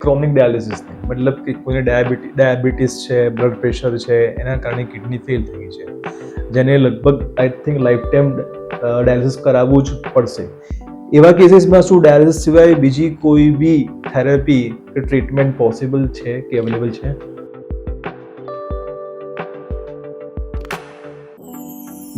Chronic ડાયાલિસિસની, મતલબ કે કોઈને ડાયાબિટીસ છે, બ્લડ પ્રેશર છે, એના કારણે કિડની ફેલ થઈ ગઈ છે, જેને લગભગ I think life time dialysis કરાવવું જ પડશે. એવા કેસીસમાં શું ડાયાલિસિસ સિવાય બીજી કોઈ બી થેરાપી કે ટ્રીટમેન્ટ પોસિબલ છે કે અવેલેબલ છે?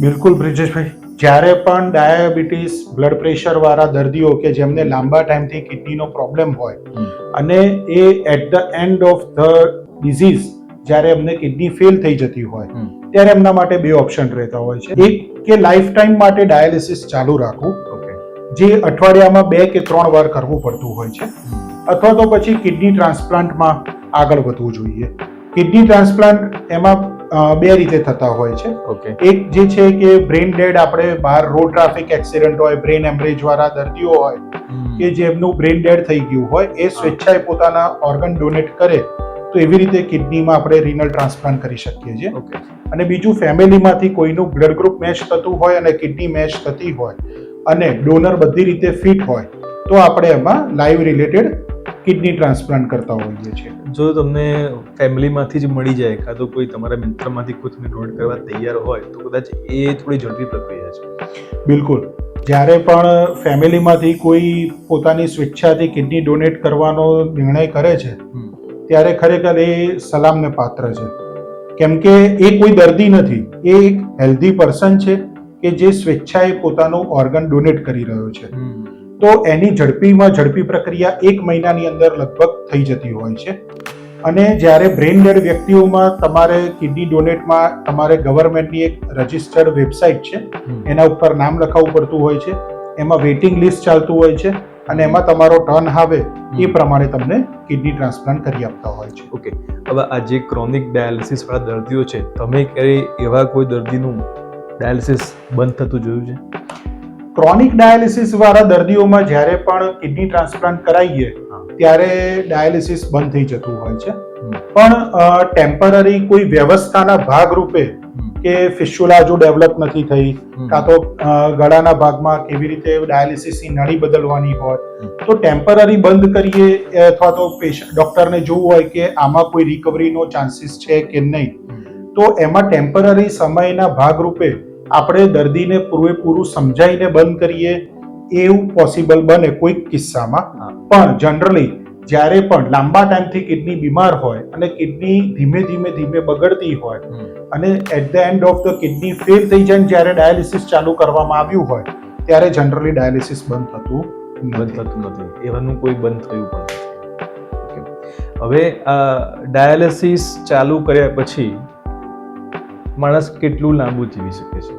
બિલકુલ બ્રિજેશભાઈ, જ્યારે પણ ડાયાબિટીસ બ્લડ પ્રેશર વાળા દર્દીઓ કે જેમને લાંબા ટાઈમથી કિડનીનો પ્રોબ્લેમ હોય અને એ at the end of the disease જ્યારે એમને કિડની ફેલ થઈ જતી હોય ત્યારે એમના માટે બે ઓપ્શન રહેતા હોય છે. એક કે લાઈફ ટાઈમ માટે ડાયાલિસિસ ચાલુ રાખવું, જે અઠવાડિયામાં 2 કે 3 વાર કરવું પડતું હોય છે, અથવા તો પછી કિડની ટ્રાન્સપ્લાન્ટમાં આગળ વધવું જોઈએ. કિડની ટ્રાન્સપ્લાન્ટ એમાં 2 રીતે થતા હોય છે. એક જે છે કે બ્રેન ડેડ, આપણે બહાર રોડ ટ્રાફિક એક્સિડન્ટ હોય, બ્રેન હેમરેજ વાળા દર્દીઓ હોય કે જેમનું બ્રેન ડેડ થઈ ગયું હોય, એ સ્વેચ્છાએ પોતાના ઓર્ગન ડોનેટ કરે તો એવી રીતે કિડનીમાં આપણે રિનલ ટ્રાન્સપ્લાન્ટ કરી શકીએ છીએ. અને બીજું, ફેમિલીમાંથી કોઈનું બ્લડ ગ્રુપ મેચ થતું હોય અને કિડની મેચ થતી હોય અને ડોનર બધી રીતે ફિટ હોય તો આપણે એમાં લાઈવ રિલેટેડ કિડની ટ્રાન્સપ્લાન્ટ કરતા હોઈએ છીએ. જો તમને ફેમિલીમાંથી જ મળી જાય કાં તો કોઈ તમારા મિત્રમાંથી કોઈ તમને ડોનેટ કરવા તૈયાર હોય તો કદાચ એ થોડી ઝડપી પ્રક્રિયા છે. બિલકુલ, જ્યારે પણ ફેમિલીમાંથી કોઈ પોતાની સ્વેચ્છાથી કિડની ડોનેટ કરવાનો નિર્ણય કરે છે ત્યારે ખરેખર એ સલામને પાત્ર છે. કેમ કે એ કોઈ દર્દી નથી, એ એક હેલ્ધી પર્સન છે કે જે સ્વેચ્છાએ પોતાનું ઓર્ગન ડોનેટ કરી રહ્યો છે. તો એની ઝડપી પ્રક્રિયા 1 મહિનાની અંદર લગભગ થઈ જતી હોય છે. અને જ્યારે બ્રેન ડેડ વ્યક્તિઓમાં તમારે કિડની ડોનેટમાં તમારે ગવર્મેન્ટની એક રજિસ્ટર્ડ વેબસાઇટ છે, એના ઉપર નામ લખાવવું પડતું હોય છે, એમાં વેઇટિંગ લિસ્ટ ચાલતું હોય છે અને એમાં તમારો ટર્ન આવે એ પ્રમાણે તમને કિડની ટ્રાન્સપ્લાન્ટ કરી આપતા હોય છે. ઓકે, હવે આ જે ક્રોનિક ડાયાલિસિસ વાળા દર્દીઓ છે, તમે ક્યારેય એવા કોઈ દર્દીનું ડાયાલિસિસ બંધ થતું જોયું છે? ક્રોનિક ડાયાલિસિસ વાળા દર્દીઓમાં જ્યારે પણ કિડની ટ્રાન્સપ્લાન્ટ કરાવીએ ત્યારે ડાયાલિસિસ બંધ થઈ જતું હોય છે. પણ ટેમ્પરરી કોઈ વ્યવસ્થાના ભાગરૂપે કે ફિસ્યુલા જો ડેવલપ નથી થઈ, કાં તો ગળાના ભાગમાં કેવી રીતે ડાયાલિસિસની નળી બદલવાની હોય તો ટેમ્પરરી બંધ કરીએ, અથવા તો ડોક્ટરને જોવું હોય કે આમાં કોઈ રિકવરીનો ચાન્સીસ છે કે નહીં, તો એમાં ટેમ્પરરી સમયના ભાગરૂપે આપણે દર્દીને પૂરેપૂરું સમજાવીને બંધ કરીએ એવું પોસિબલ બને કોઈક કિસ્સામાં. પણ જનરલી જ્યારે પણ લાંબા ટાઈમથી કિડની બીમાર હોય અને કિડની ધીમે બગડતી હોય અને at the end of the kidney fail થઈ જાય, જ્યારે ડાયાલિસિસ ચાલુ કરવામાં આવ્યું હોય ત્યારે જનરલી ડાયાલિસિસ બંધ થતું નથી. એવાનું કોઈ બંધ થયું પણ નથી. હવે આ ડાયાલિસિસ ચાલુ કર્યા પછી માણસ કેટલું લાંબુ જીવી શકે છે?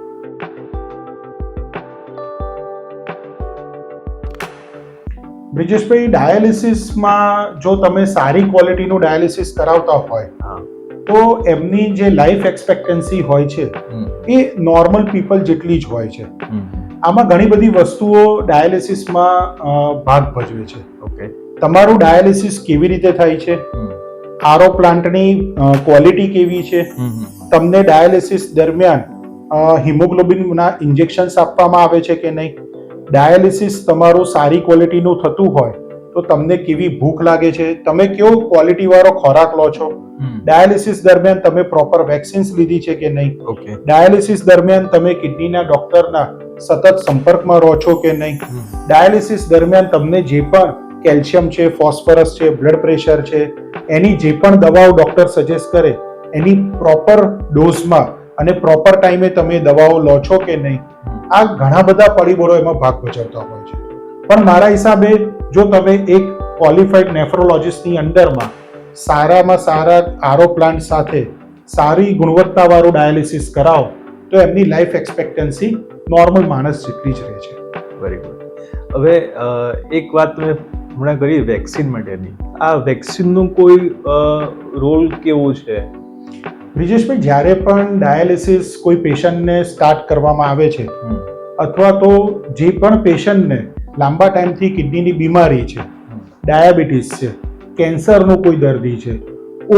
બ્રિજેશભાઈ, ડાયાલિસિસમાં જો તમે સારી ક્વોલિટીનું ડાયાલિસિસ કરાવતા હોય તો એમની જે લાઈફ એક્સપેક્ટન્સી હોય છે એ નોર્મલ પીપલ જેટલી જ હોય છે. આમાં ઘણી બધી વસ્તુઓ ડાયાલિસિસમાં ભાગ ભજવે છે. તમારું ડાયાલિસિસ કેવી રીતે થાય છે, આરો પ્લાન્ટની ક્વોલિટી કેવી છે, તમને ડાયાલિસિસ દરમિયાન હિમોગ્લોબિનના ઇન્જેક્શન્સ આપવામાં આવે છે કે નહીં, ડાયાલિસિસ તમારું સારી ક્વોલિટીનું થતું હોય તો તમને કેવી ભૂખ લાગે છે, તમે કેવો ક્વોલિટી વાળો ખોરાક લો છો, ડાયાલિસિસ દરમિયાન તમે પ્રોપર વેક્સિન્સ લીધી છે કે નહીં, ડાયાલિસિસ દરમિયાન તમે કિડનીના ડોક્ટરના સતત સંપર્કમાં રહો છો કે નહીં, ડાયાલિસિસ દરમિયાન તમને જે પણ કેલ્શિયમ છે, ફોસ્ફરસ છે, બ્લડ પ્રેશર છે, એની જે પણ દવાઓ ડોક્ટર સજેસ્ટ કરે એની પ્રોપર ડોઝમાં અને પ્રોપર ટાઈમે તમે દવાઓ લો છો કે નહીં, આ ઘણા બધા પરિબળો એમાં ભાગ ભજવતા હોય છે. પણ મારા હિસાબે જો તમે એક ક્વોલિફાઈડ નેફ્રોલોજિસ્ટની અંડરમાં સારામાં સારા આરો પ્લાન્ટ સાથે સારી ગુણવત્તાવાળું ડાયાલિસિસ કરાવો તો એમની લાઈફ એક્સપેક્ટન્સી નોર્મલ માણસ જેટલી જ રહે છે. Very good. હવે એક વાત તમે હમણાં કરી વેક્સિન માટેની, આ વેક્સિનનો કોઈ રોલ કેવો છે? બ્રિજેશભાઈ, જ્યારે પણ ડાયાલિસિસ કોઈ પેશન્ટને સ્ટાર્ટ કરવામાં આવે છે અથવા તો જે પણ પેશન્ટને લાંબા ટાઈમથી કિડનીની બીમારી છે, ડાયાબિટીસ છે, કેન્સરનો કોઈ દર્દી છે,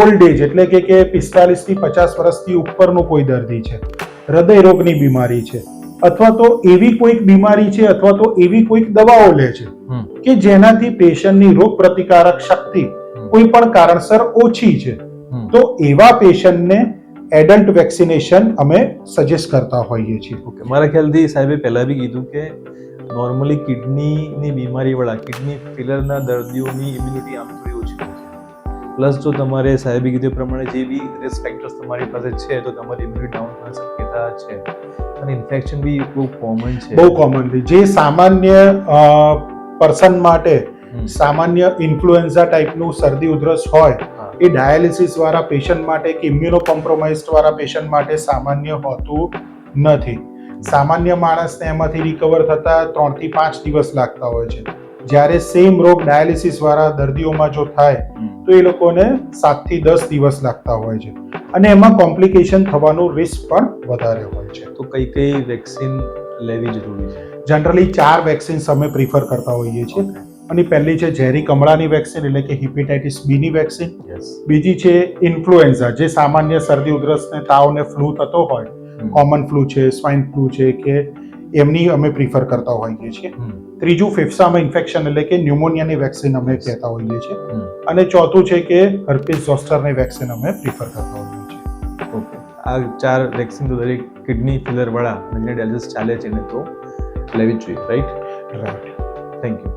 ઓલ્ડ એજ એટલે કે 45 થી 50 વર્ષથી ઉપરનો કોઈ દર્દી છે, હૃદય રોગની બીમારી છે, અથવા તો એવી કોઈક બીમારી છે અથવા તો એવી કોઈક દવાઓ લે છે કે જેનાથી પેશન્ટની રોગ પ્રતિકારક શક્તિ કોઈ પણ કારણસર ઓછી છે તો એવા પેશન્ટને એડલ્ટ વેક્સિનેશન અમે સજેસ્ટ કરતા હોઈએ છીએ. ઓકે, મારા ખ્યાલથી સાહેબે પહેલા બી કીધું કે નોર્મલી કિડનીની બીમારીવાળા કિડની ફેલરના દર્દીઓની ઇમ્યુનિટી આમ થોડી ઓછી હોય છે. પ્લસ જો તમારે સાહેબે કીધું એ પ્રમાણે જે બી રિસ્ક ફેક્ટર્સ તમારી પાસે છે તો તમારી ઇમ્યુનિટી ડાઉન થવાની શક્યતા છે અને ઇન્ફેક્શન બી બહુ કોમન છે. બહુ કોમનલી જે સામાન્ય પર્સન માટે સામાન્ય ઇન્ફ્લુએન્ઝા ટાઈપનું શરદી ઉધરસ હોય એ ડાયાલિસિસ વાળા પેશન્ટ માટે કે ઇમ્યુનો કોમ્પ્રોમાઇઝડ વાળા પેશન્ટ માટે સામાન્ય હોતું નથી. સામાન્ય માણસને એમાંથી રિકવર થતા 3 થી 5 દિવસ લાગતા હોય છે, જ્યારે સેમ રોગ ડાયાલિસિસ વાળા દર્દીઓમાં જો થાય તો એ લોકોને 7 થી 10 દિવસ લાગતા હોય છે અને એમાં કોમ્પ્લિકેશન થવાનું રિસ્ક પણ વધારે હોય છે. તો કઈ કઈ વેક્સિન લેવી જરૂરી છે? જનરલી 4 વેક્સિન્સ અમે પ્રિફર કરતા હોઈએ છીએ. અને પહેલી છે ઝેરી કમળાની વેક્સિન એટલે કે હિપેટાઇટિસ બી ની વેક્સિન. બીજી છે ઇન્ફ્લુએન્ઝા, જે સામાન્ય શરદી ઉધરસ ને તાવ ને ફ્લૂ થતો હોય, કોમન ફ્લૂ છે, સ્વાઇન ફ્લૂ છે કે એમની અમે પ્રિફર કરતા હોઈએ છીએ. ત્રીજું ફેફસામાં ઇન્ફેક્શન એટલે કે ન્યુમોનિયાની વેક્સિન અમે કહેતા હોઈએ છીએ. અને ચોથું છે કે હર્પીસ ઝોસ્ટરની વેક્સિન અમે પ્રિફર કરતા હોઈએ છીએ. ઓકે, આ 4 વેક્સિન તો દરેક કિડની ફેલર વાળા જેને ડાયાલિસિસ ચાલે છે એને તો લેવી જ જોઈએ, રાઈટ? રાઈટ. Thank you.